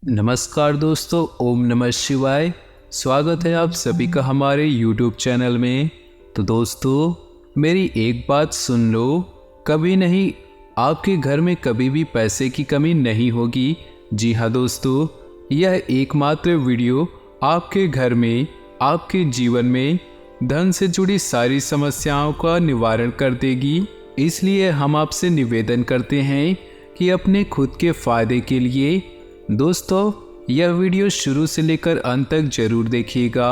नमस्कार दोस्तों, ओम नमः शिवाय। स्वागत है आप सभी का हमारे YouTube चैनल में। तो दोस्तों, मेरी एक बात सुन लो, कभी नहीं आपके घर में कभी भी पैसे की कमी नहीं होगी। जी हाँ दोस्तों, यह एकमात्र वीडियो आपके घर में, आपके जीवन में धन से जुड़ी सारी समस्याओं का निवारण कर देगी। इसलिए हम आपसे निवेदन करते हैं कि अपने खुद के फायदे के लिए दोस्तों यह वीडियो शुरू से लेकर अंत तक जरूर देखिएगा।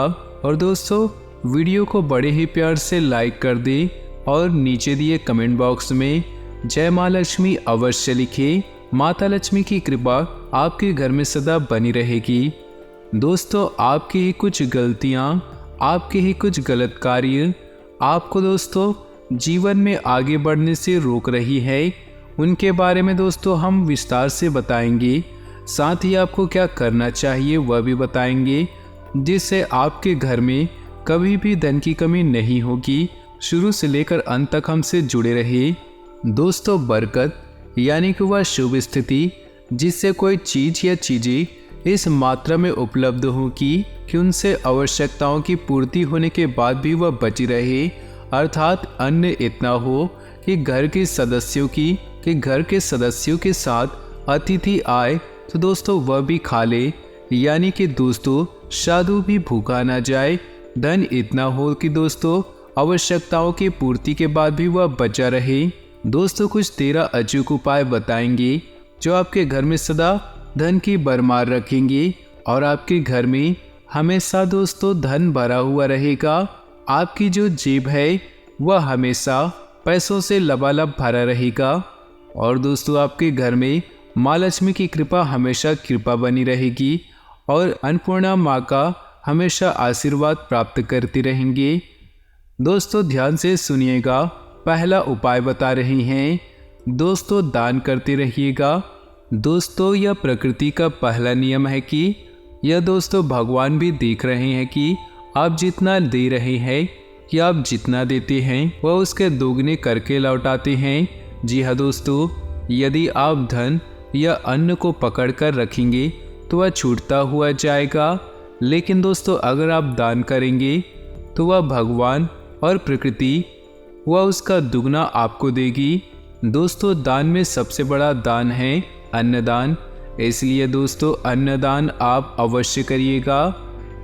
और दोस्तों, वीडियो को बड़े ही प्यार से लाइक कर दें और नीचे दिए कमेंट बॉक्स में जय माँ लक्ष्मी अवश्य लिखें। माता लक्ष्मी की कृपा आपके घर में सदा बनी रहेगी। दोस्तों, आपकी ही कुछ गलतियाँ, आपके ही कुछ गलत कार्य आपको दोस्तों जीवन में आगे बढ़ने से रोक रही है, उनके बारे में दोस्तों हम विस्तार से बताएंगे। साथ ही आपको क्या करना चाहिए वह भी बताएंगे, जिससे आपके घर में कभी भी धन की कमी नहीं होगी। शुरू से लेकर अंत तक हमसे जुड़े रहे। दोस्तों, बरकत यानी कि वह शुभ स्थिति जिससे कोई चीज या चीजें इस मात्रा में उपलब्ध हो कि उनसे आवश्यकताओं की पूर्ति होने के बाद भी वह बची रहे, अर्थात अन्न इतना हो कि घर के सदस्यों के साथ अतिथि आए तो दोस्तों वह भी खा ले, यानी कि दोस्तों साधु भी भूखा ना जाए। धन इतना हो कि दोस्तों आवश्यकताओं की पूर्ति के बाद भी वह बचा रहे। दोस्तों, कुछ 13 अचूक उपाय बताएंगे जो आपके घर में सदा धन की भरमार रखेंगे और आपके घर में हमेशा दोस्तों धन भरा हुआ रहेगा। आपकी जो जेब है वह हमेशा पैसों से लबालब भरा रहेगा। और दोस्तों, आपके घर में माँ लक्ष्मी की कृपा हमेशा कृपा बनी रहेगी और अन्नपूर्णा माँ का हमेशा आशीर्वाद प्राप्त करते रहेंगे। दोस्तों, ध्यान से सुनिएगा। पहला उपाय बता रहे हैं दोस्तों, दान करते रहिएगा। दोस्तों, यह प्रकृति का पहला नियम है कि यह दोस्तों भगवान भी देख रहे हैं कि आप जितना दे रहे हैं, कि आप जितना देते हैं वह उसके दोगुने करके लौटाते हैं। जी हाँ दोस्तों, यदि आप धन या अन्न को पकड़ कर रखेंगे तो वह छूटता हुआ जाएगा, लेकिन दोस्तों अगर आप दान करेंगे तो वह भगवान और प्रकृति वह उसका दुगना आपको देगी। दोस्तों, दान में सबसे बड़ा दान है अन्नदान, इसलिए दोस्तों अन्नदान आप अवश्य करिएगा।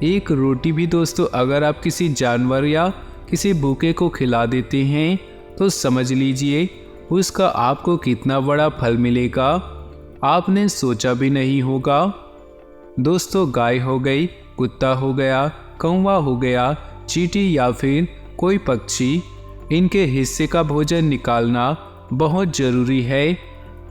एक रोटी भी दोस्तों अगर आप किसी जानवर या किसी भूखे को खिला देते हैं तो समझ लीजिए उसका आपको कितना बड़ा फल मिलेगा, आपने सोचा भी नहीं होगा। दोस्तों, गाय हो गई, कुत्ता हो गया, कौवा हो गया, चींटी या फिर कोई पक्षी, इनके हिस्से का भोजन निकालना बहुत जरूरी है।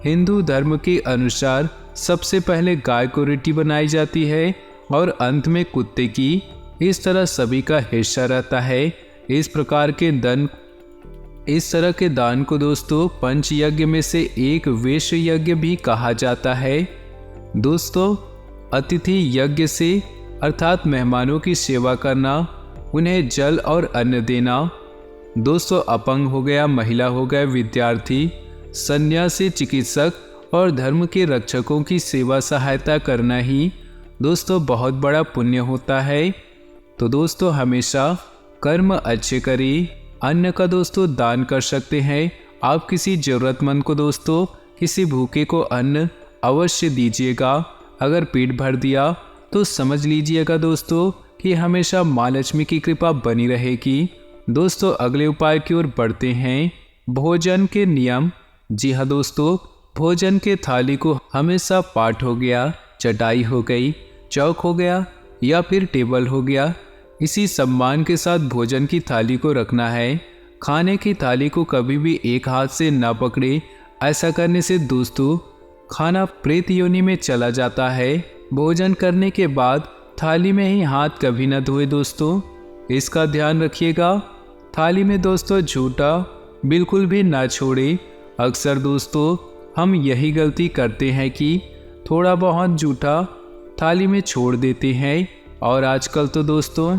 हिंदू धर्म के अनुसार सबसे पहले गाय को रोटी बनाई जाती है और अंत में कुत्ते की। इस तरह सभी का हिस्सा रहता है। इस तरह के दान को दोस्तों पंच यज्ञ में से एक वैश्य यज्ञ भी कहा जाता है। दोस्तों, अतिथि यज्ञ से अर्थात मेहमानों की सेवा करना, उन्हें जल और अन्न देना। दोस्तों, अपंग हो गया, महिला हो गए, विद्यार्थी, सन्यासी, चिकित्सक और धर्म के रक्षकों की सेवा सहायता करना ही दोस्तों बहुत बड़ा पुण्य होता है। तो दोस्तों, हमेशा कर्म अच्छे करें। अन्न का दोस्तों दान कर सकते हैं आप किसी ज़रूरतमंद को। दोस्तों, किसी भूखे को अन्न अवश्य दीजिएगा। अगर पेट भर दिया तो समझ लीजिएगा दोस्तों कि हमेशा माँ लक्ष्मी की कृपा बनी रहेगी। दोस्तों, अगले उपाय की ओर बढ़ते हैं। भोजन के नियम। जी हाँ दोस्तों, भोजन के थाली को हमेशा पाट हो गया, चटाई हो गई, चौक हो गया या फिर टेबल हो गया, इसी सम्मान के साथ भोजन की थाली को रखना है। खाने की थाली को कभी भी एक हाथ से ना पकड़े, ऐसा करने से दोस्तों खाना प्रेत योनि में चला जाता है। भोजन करने के बाद थाली में ही हाथ कभी ना धोए दोस्तों, इसका ध्यान रखिएगा। थाली में दोस्तों झूठा बिल्कुल भी ना छोड़े। अक्सर दोस्तों हम यही गलती करते हैं कि थोड़ा बहुत झूठा थाली में छोड़ देते हैं। और आजकल तो दोस्तों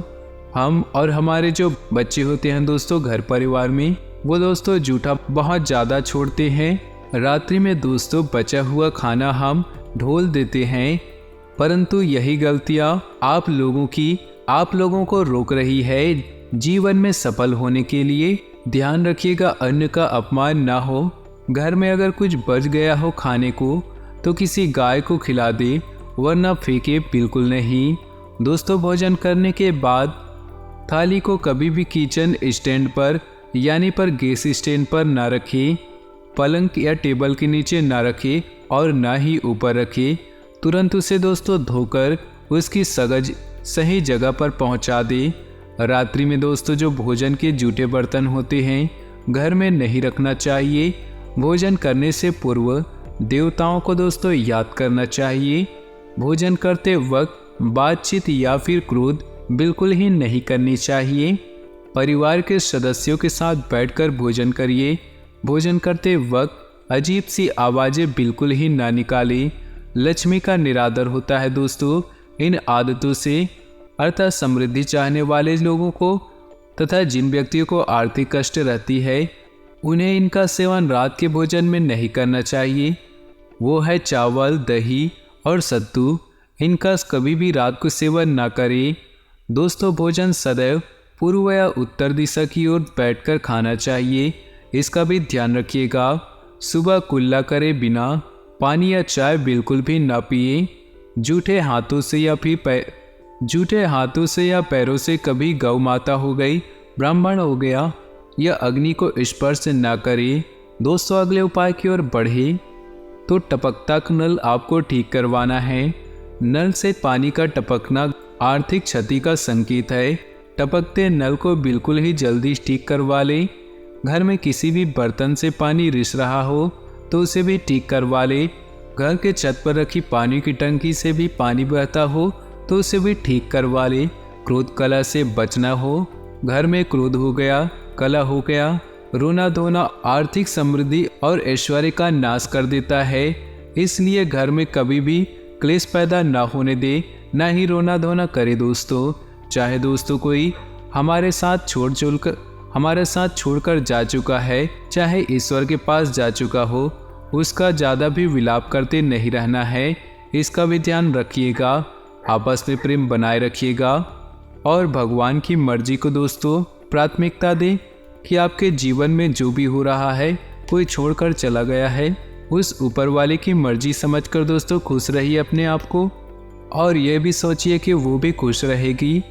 हम और हमारे जो बच्चे होते हैं दोस्तों घर परिवार में, वो दोस्तों जूठा बहुत ज़्यादा छोड़ते हैं। रात्रि में दोस्तों बचा हुआ खाना हम ढोल देते हैं। परंतु यही गलतियां आप लोगों को रोक रही है जीवन में सफल होने के लिए। ध्यान रखिएगा अन्न का अपमान ना हो। घर में अगर कुछ बच गया हो खाने को तो किसी गाय को खिला दे, वरना फेंके बिल्कुल नहीं। दोस्तों, भोजन करने के बाद थाली को कभी भी किचन स्टैंड पर यानी पर गैस स्टैंड पर ना रखें, पलंग या टेबल के नीचे ना रखें और ना ही ऊपर रखें। तुरंत उसे दोस्तों धोकर उसकी सगज सही जगह पर पहुंचा दे। रात्रि में दोस्तों जो भोजन के जूठे बर्तन होते हैं घर में नहीं रखना चाहिए। भोजन करने से पूर्व देवताओं को दोस्तों याद करना चाहिए। भोजन करते वक्त बातचीत या फिर क्रोध बिल्कुल ही नहीं करनी चाहिए। परिवार के सदस्यों के साथ बैठकर भोजन करिए। भोजन करते वक्त अजीब सी आवाज़ें बिल्कुल ही ना निकालें। लक्ष्मी का निरादर होता है दोस्तों। इन आदतों से अर्थात समृद्धि चाहने वाले लोगों को तथा जिन व्यक्तियों को आर्थिक कष्ट रहती है उन्हें इनका सेवन रात के भोजन में नहीं करना चाहिए। वो है चावल, दही और सत्तू। इनका कभी भी रात को सेवन ना करें। दोस्तों, भोजन सदैव पूर्व या उत्तर दिशा की ओर बैठकर खाना चाहिए। इसका भी ध्यान रखिएगा। सुबह कुल्ला करे बिना पानी या चाय बिल्कुल भी ना पिए। जूठे हाथों से या पैरों से कभी गौ माता हो गई, ब्राह्मण हो गया या अग्नि को स्पर्श ना करे। दोस्तों, अगले उपाय की ओर बढ़े तो टपकता नल आपको ठीक करवाना है। नल से पानी का टपकना आर्थिक क्षति का संकेत है। टपकते नल को बिल्कुल ही जल्दी ठीक करवा ले। घर में किसी भी बर्तन से पानी रिस रहा हो तो उसे भी ठीक करवा ले। घर के छत पर रखी पानी की टंकी से भी पानी बहता हो तो उसे भी ठीक करवा ले। क्रोध कलह से बचना हो। घर में क्रोध हो गया, कलह हो गया, रोना धोना आर्थिक समृद्धि और ऐश्वर्य का नाश कर देता है। इसलिए घर में कभी भी क्लेश पैदा ना होने दे, ना ही रोना धोना करे। दोस्तों, चाहे दोस्तों कोई हमारे साथ छोड़कर जा चुका है, चाहे ईश्वर के पास जा चुका हो, उसका ज़्यादा भी विलाप करते नहीं रहना है। इसका भी ध्यान रखिएगा। आपस में प्रेम बनाए रखिएगा और भगवान की मर्जी को दोस्तों प्राथमिकता दें कि आपके जीवन में जो भी हो रहा है, कोई छोड़कर चला गया है, उस ऊपर वाले की मर्जी समझकर दोस्तों खुश रहिए अपने आप को और यह भी सोचिए कि वो भी खुश रहेगी।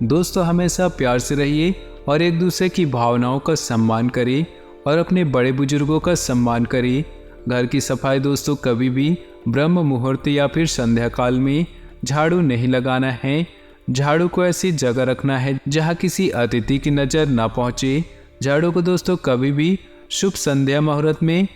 दोस्तों, हमेशा प्यार से रहिए और एक दूसरे की भावनाओं का सम्मान करें और अपने बड़े बुजुर्गों का सम्मान करें। घर की सफाई दोस्तों कभी भी ब्रह्म मुहूर्त या फिर संध्या काल में झाड़ू नहीं लगाना है। झाड़ू को ऐसी जगह रखना है जहां किसी अतिथि की नज़र ना पहुंचे। झाड़ू को दोस्तों कभी भी शुभ संध्या मुहूर्त में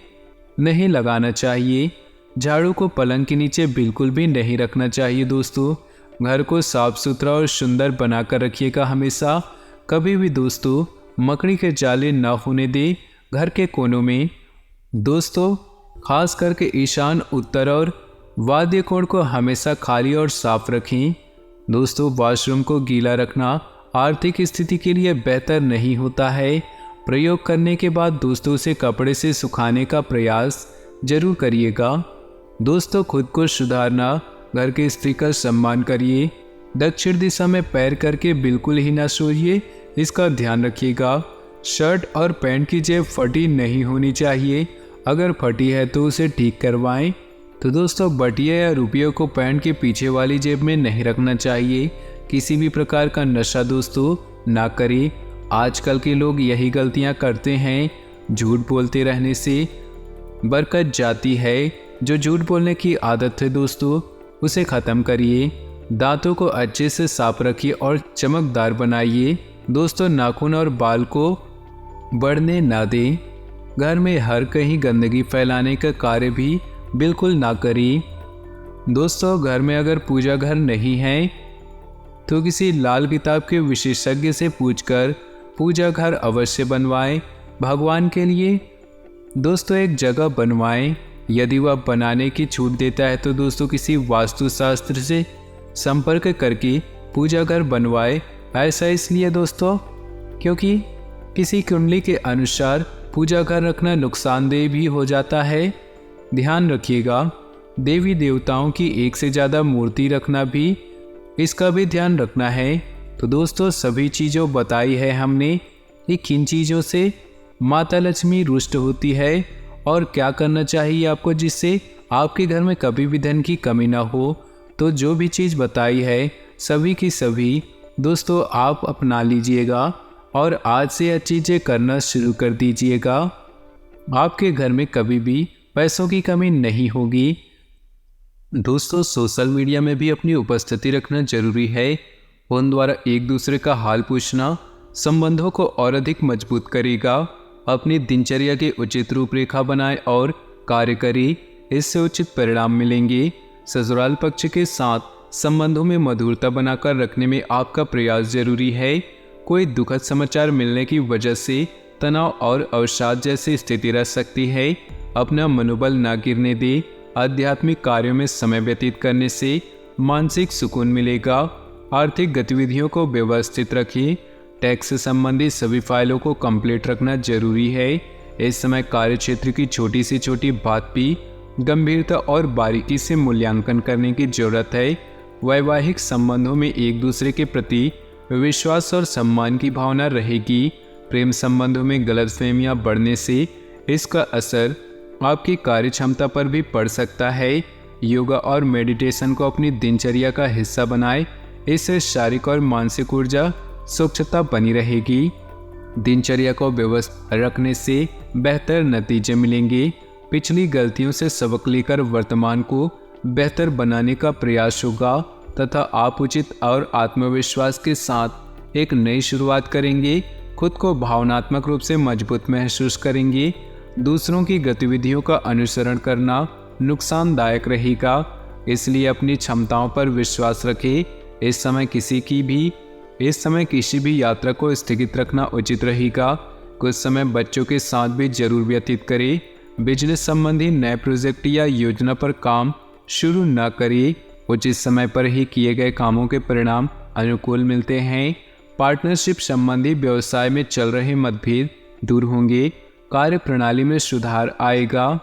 नहीं लगाना चाहिए। झाड़ू को पलंग के नीचे बिल्कुल भी नहीं रखना चाहिए। दोस्तों, घर को साफ सुथरा और सुंदर बनाकर रखिएगा हमेशा। कभी भी दोस्तों मकड़ी के जाले ना होने दे घर के कोनों में। दोस्तों, खास करके ईशान, उत्तर और वाद्य कोण को हमेशा खाली और साफ रखें। दोस्तों, वॉशरूम को गीला रखना आर्थिक स्थिति के लिए बेहतर नहीं होता है। प्रयोग करने के बाद दोस्तों उसे कपड़े से सुखाने का प्रयास जरूर करिएगा। दोस्तों, खुद को सुधारना, घर के स्त्री का सम्मान करिए। दक्षिण दिशा में पैर करके बिल्कुल ही ना सोइए, इसका ध्यान रखिएगा। शर्ट और पैंट की जेब फटी नहीं होनी चाहिए। अगर फटी है तो उसे ठीक करवाएं। तो दोस्तों, बटिया या रुपयों को पैंट के पीछे वाली जेब में नहीं रखना चाहिए। किसी भी प्रकार का नशा दोस्तों ना करें। आजकल के लोग यही गलतियां करते हैं। झूठ बोलते रहने से बरकत जाती है। जो झूठ बोलने की आदत है दोस्तों उसे ख़त्म करिए। दांतों को अच्छे से साफ रखिए और चमकदार बनाइए। दोस्तों, नाखून और बाल को बढ़ने ना दें। घर में हर कहीं गंदगी फैलाने का कार्य भी बिल्कुल ना करें। दोस्तों, घर में अगर पूजा घर नहीं है तो किसी लाल किताब के विशेषज्ञ से पूछकर पूजा घर अवश्य बनवाएं। भगवान के लिए दोस्तों एक जगह बनवाएं। यदि वह बनाने की छूट देता है तो दोस्तों किसी वास्तुशास्त्र से संपर्क करके पूजा घर बनवाए। ऐसा इसलिए दोस्तों क्योंकि किसी कुंडली के अनुसार पूजा घर रखना नुकसानदेह भी हो जाता है। ध्यान रखिएगा। देवी देवताओं की एक से ज़्यादा मूर्ति रखना भी, इसका भी ध्यान रखना है। तो दोस्तों सभी चीज़ों बताई है हमने कि किन चीज़ों से माता लक्ष्मी रुष्ट होती है और क्या करना चाहिए आपको जिससे आपके घर में कभी भी धन की कमी ना हो। तो जो भी चीज़ बताई है सभी की सभी दोस्तों आप अपना लीजिएगा और आज से यह चीज़ें करना शुरू कर दीजिएगा। आपके घर में कभी भी पैसों की कमी नहीं होगी। दोस्तों सोशल मीडिया में भी अपनी उपस्थिति रखना जरूरी है। फोन द्वारा एक दूसरे का हाल पूछना संबंधों को और अधिक मजबूत करेगा। अपनी दिनचर्या की उचित रूपरेखा बनाएं और कार्य करें, इससे उचित परिणाम मिलेंगे। ससुराल पक्ष के साथ संबंधों में मधुरता बनाकर रखने में आपका प्रयास जरूरी है। कोई दुखद समाचार मिलने की वजह से तनाव और अवसाद जैसी स्थिति रह सकती है। अपना मनोबल न गिरने दे। आध्यात्मिक कार्यों में समय व्यतीत करने से मानसिक सुकून मिलेगा। आर्थिक गतिविधियों को व्यवस्थित रखें। टैक्स से संबंधित सभी फाइलों को कंप्लीट रखना जरूरी है। इस समय कार्य क्षेत्र की छोटी से छोटी बात भी गंभीरता और बारीकी से मूल्यांकन करने की जरूरत है। वैवाहिक संबंधों में एक दूसरे के प्रति विश्वास और सम्मान की भावना रहेगी। प्रेम संबंधों में गलतफहमियां बढ़ने से इसका असर आपकी कार्य क्षमता पर भी पड़ सकता है। योगा और मेडिटेशन को अपनी दिनचर्या का हिस्सा बनाएं। इससे शारीरिक और मानसिक ऊर्जा स्वच्छता बनी रहेगी। दिनचर्या को व्यवस्थित रखने से बेहतर नतीजे मिलेंगे। पिछली गलतियों से सबक लेकर वर्तमान को बेहतर बनाने का प्रयास होगा तथा आप उचित और आत्मविश्वास के साथ एक नई शुरुआत करेंगे। खुद को भावनात्मक रूप से मजबूत महसूस करेंगे। दूसरों की गतिविधियों का अनुसरण करना नुकसानदायक रहेगा, इसलिए अपनी क्षमताओं पर विश्वास रखें। इस समय किसी भी यात्रा को स्थगित रखना उचित रहेगा। कुछ समय बच्चों के साथ भी जरूर व्यतीत करें। बिजनेस संबंधी नए प्रोजेक्ट या योजना पर काम शुरू न करें। उचित समय पर ही किए गए कामों के परिणाम अनुकूल मिलते हैं। पार्टनरशिप संबंधी व्यवसाय में चल रहे मतभेद दूर होंगे। कार्य प्रणाली में सुधार आएगा।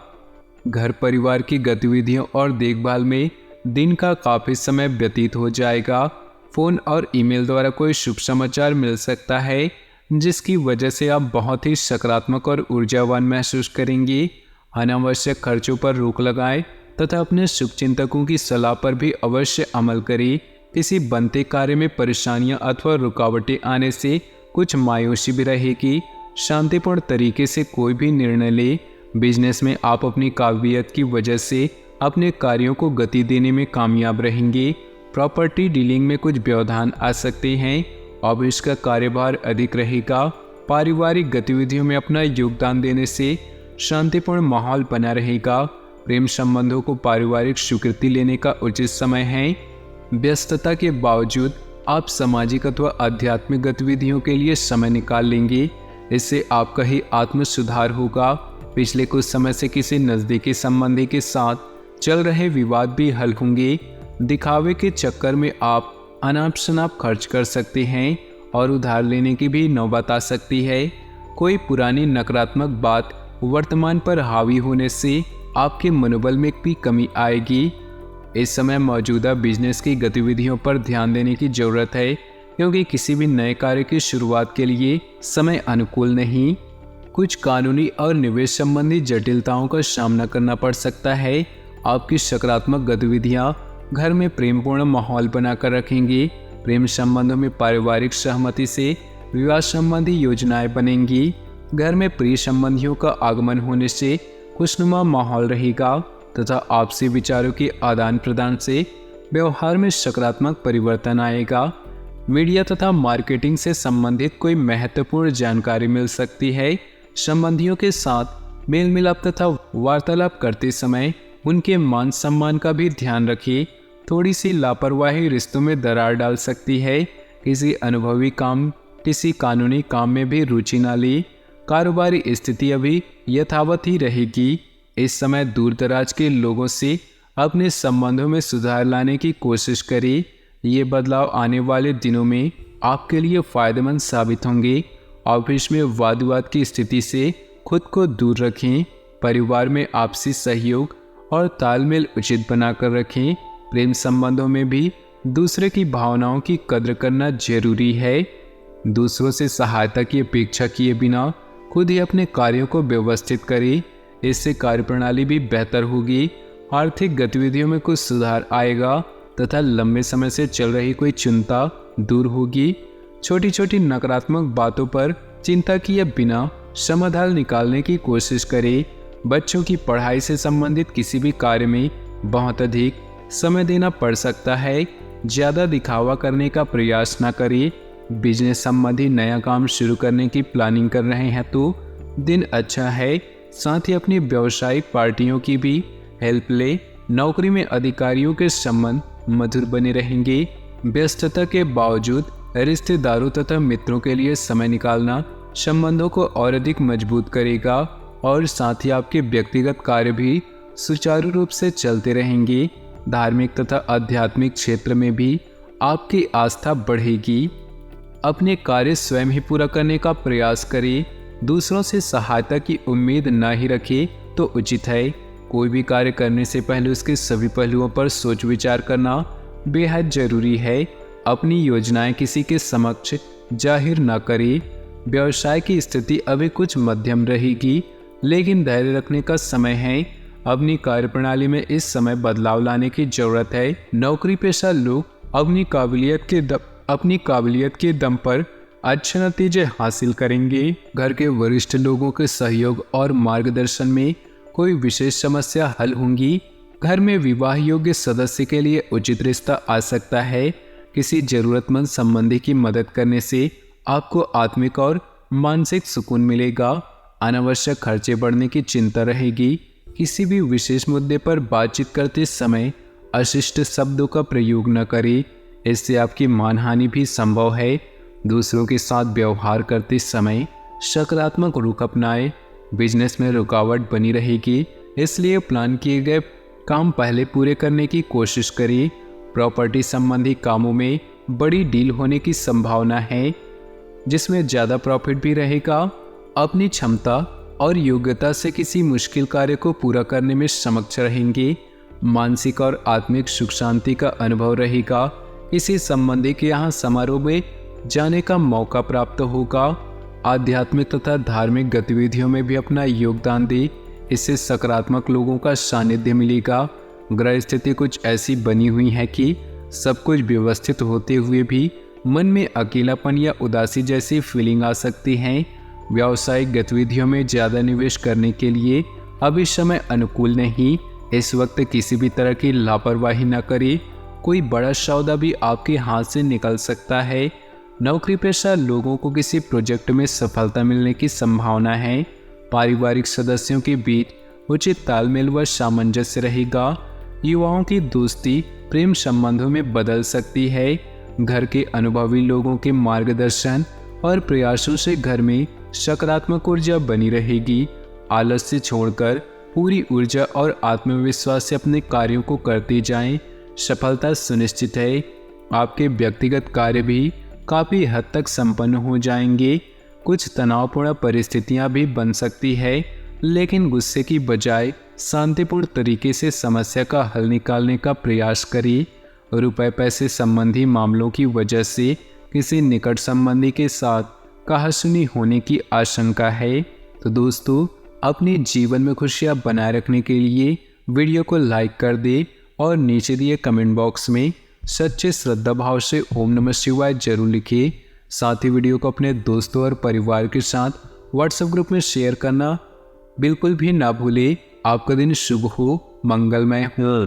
घर परिवार की गतिविधियों और देखभाल में दिन का काफी समय व्यतीत हो जाएगा। फोन और ईमेल द्वारा कोई शुभ समाचार मिल सकता है जिसकी वजह से आप बहुत ही सकारात्मक और ऊर्जावान महसूस करेंगे। अनावश्यक खर्चों पर रोक लगाएं तथा अपने शुभचिंतकों की सलाह पर भी अवश्य अमल करें। किसी बनते कार्य में परेशानियां अथवा रुकावटें आने से कुछ मायूसी भी रहेगी। शांतिपूर्ण तरीके से कोई भी निर्णय ले। बिजनेस में आप अपनी काबिलियत की वजह से अपने कार्यों को गति देने में कामयाब रहेंगे। प्रॉपर्टी डीलिंग में कुछ व्यवधान आ सकते हैं। ऑफिस का कार्यभार अधिक रहेगा। पारिवारिक गतिविधियों में अपना योगदान देने से शांतिपूर्ण माहौल बना रहेगा। प्रेम संबंधों को पारिवारिक स्वीकृति लेने का उचित समय है। व्यस्तता के बावजूद आप सामाजिक अथवा आध्यात्मिक गतिविधियों के लिए समय निकाल लेंगे। इससे आपका ही आत्म सुधार होगा। पिछले कुछ समय से किसी नज़दीकी संबंधी के साथ चल रहे विवाद भी हल होंगे। दिखावे के चक्कर में आप अनाप शनाप खर्च कर सकते हैं और उधार लेने की भी नौबत आ सकती है। कोई पुरानी नकारात्मक बात वर्तमान पर हावी होने से आपके मनोबल में भी कमी आएगी। इस समय मौजूदा बिजनेस की गतिविधियों पर ध्यान देने की जरूरत है क्योंकि किसी भी नए कार्य की शुरुआत के लिए समय अनुकूल नहीं। कुछ कानूनी और निवेश संबंधी जटिलताओं का सामना करना पड़ सकता है। आपकी सकारात्मक गतिविधियां घर में प्रेमपूर्ण माहौल बनाकर रखेंगी। प्रेम संबंधों में पारिवारिक सहमति से विवाह संबंधी योजनाएं बनेंगी। घर में प्रिय संबंधियों का आगमन होने से खुशनुमा माहौल रहेगा तथा आपसी विचारों के आदान प्रदान से व्यवहार में सकारात्मक परिवर्तन आएगा। मीडिया तथा मार्केटिंग से संबंधित कोई महत्वपूर्ण जानकारी मिल सकती है। संबंधियों के साथ मेल मिलाप तथा वार्तालाप करते समय उनके मान सम्मान का भी ध्यान रखिए। थोड़ी सी लापरवाही रिश्तों में दरार डाल सकती है। किसी कानूनी काम में भी रुचि न ले। कारोबारी स्थिति अभी यथावत ही रहेगी। इस समय दूर दराज के लोगों से अपने संबंधों में सुधार लाने की कोशिश करें। ये बदलाव आने वाले दिनों में आपके लिए फायदेमंद साबित होंगे। ऑफिस में वाद विवाद की स्थिति से खुद को दूर रखें। परिवार में आपसी सहयोग और तालमेल उचित बनाकर रखें। प्रेम संबंधों में भी दूसरे की भावनाओं की कद्र करना जरूरी है। दूसरों से सहायता की अपेक्षा किए बिना खुद ही अपने कार्यों को व्यवस्थित करें। इससे कार्यप्रणाली भी बेहतर होगी, आर्थिक गतिविधियों में कुछ सुधार आएगा तथा लंबे समय से चल रही कोई चिंता दूर होगी। छोटी छोटी नकारात्मक बातों पर चिंता किए बिना समाधान निकालने की कोशिश करें। बच्चों की पढ़ाई से संबंधित किसी भी कार्य में बहुत अधिक समय देना पड़ सकता है। ज़्यादा दिखावा करने का प्रयास न करें। बिजनेस संबंधी नया काम शुरू करने की प्लानिंग कर रहे हैं तो दिन अच्छा है। साथ ही अपनी व्यावसायिक पार्टियों की भी हेल्प ले। नौकरी में अधिकारियों के संबंध मधुर बने रहेंगे। व्यस्तता के बावजूद रिश्तेदारों तथा मित्रों के लिए समय निकालना संबंधों को और अधिक मजबूत करेगा और साथ ही आपके व्यक्तिगत कार्य भी सुचारू रूप से चलते रहेंगे। धार्मिक तथा आध्यात्मिक क्षेत्र में भी आपकी आस्था बढ़ेगी। अपने कार्य स्वयं ही पूरा करने का प्रयास करें। दूसरों से सहायता की उम्मीद न ही रखें तो उचित है। कोई भी कार्य करने से पहले उसके सभी पहलुओं पर सोच विचार करना बेहद जरूरी है। अपनी योजनाएं किसी के समक्ष जाहिर न करें। व्यवसाय की स्थिति अभी कुछ मध्यम रहेगी, लेकिन धैर्य रखने का समय है। अपनी कार्यप्रणाली में इस समय बदलाव लाने की जरूरत है। नौकरी पेशा लोग अपनी काबिलियत के दम पर अच्छे नतीजे हासिल करेंगे। घर के वरिष्ठ लोगों के सहयोग और मार्गदर्शन में कोई विशेष समस्या हल होंगी। घर में विवाह योग्य सदस्य के लिए उचित रिश्ता आ सकता है। किसी जरूरतमंद संबंधी की मदद करने से आपको आत्मिक और मानसिक सुकून मिलेगा। अनावश्यक खर्चे बढ़ने की चिंता रहेगी। किसी भी विशेष मुद्दे पर बातचीत करते समय अशिष्ट शब्दों का प्रयोग न करें, इससे आपकी मानहानि भी संभव है। दूसरों के साथ व्यवहार करते समय सकारात्मक रुख अपनाएं। बिजनेस में रुकावट बनी रहेगी, इसलिए प्लान किए गए काम पहले पूरे करने की कोशिश करें। प्रॉपर्टी संबंधी कामों में बड़ी डील होने की संभावना है, जिसमें ज़्यादा प्रॉफिट भी रहेगा। अपनी क्षमता और योग्यता से किसी मुश्किल कार्य को पूरा करने में समक्ष रहेंगे। मानसिक और आत्मिक सुख शांति का अनुभव रहेगा। किसी संबंधी के यहाँ समारोह में जाने का मौका प्राप्त होगा। आध्यात्मिक तथा धार्मिक गतिविधियों में भी अपना योगदान दें, इससे सकारात्मक लोगों का सानिध्य मिलेगा। ग्रह स्थिति कुछ ऐसी बनी हुई है कि सब कुछ व्यवस्थित होते हुए भी मन में अकेलापन या उदासी जैसी फीलिंग आ सकती है। व्यावसायिक गतिविधियों में ज़्यादा निवेश करने के लिए अभी समय अनुकूल नहीं। इस वक्त किसी भी तरह की लापरवाही न करें। कोई बड़ा सौदा भी आपके हाथ से निकल सकता है। नौकरी पेशा लोगों को किसी प्रोजेक्ट में सफलता मिलने की संभावना है। पारिवारिक सदस्यों के बीच उचित तालमेल व सामंजस्य रहेगा। युवाओं की दोस्ती प्रेम संबंधों में बदल सकती है। घर के अनुभवी लोगों के मार्गदर्शन और प्रयासों से घर में सकारात्मक ऊर्जा बनी रहेगी। आलस्य छोड़कर पूरी ऊर्जा और आत्मविश्वास से अपने कार्यों को करते जाएं। सफलता सुनिश्चित है। आपके व्यक्तिगत कार्य भी काफ़ी हद तक संपन्न हो जाएंगे। कुछ तनावपूर्ण परिस्थितियां भी बन सकती है, लेकिन गुस्से की बजाय शांतिपूर्ण तरीके से समस्या का हल निकालने का प्रयास करिए। रुपए पैसे संबंधी मामलों की वजह से किसी निकट संबंधी के साथ कहासुनी होने की आशंका है। तो दोस्तों, अपने जीवन में खुशियां बनाए रखने के लिए वीडियो को लाइक कर दे और नीचे दिए कमेंट बॉक्स में सच्चे श्रद्धा भाव से ओम नमः शिवाय जरूर लिखिए। साथ ही वीडियो को अपने दोस्तों और परिवार के साथ व्हाट्सएप ग्रुप में शेयर करना बिल्कुल भी ना भूले। आपका दिन शुभ हो, मंगलमय हो।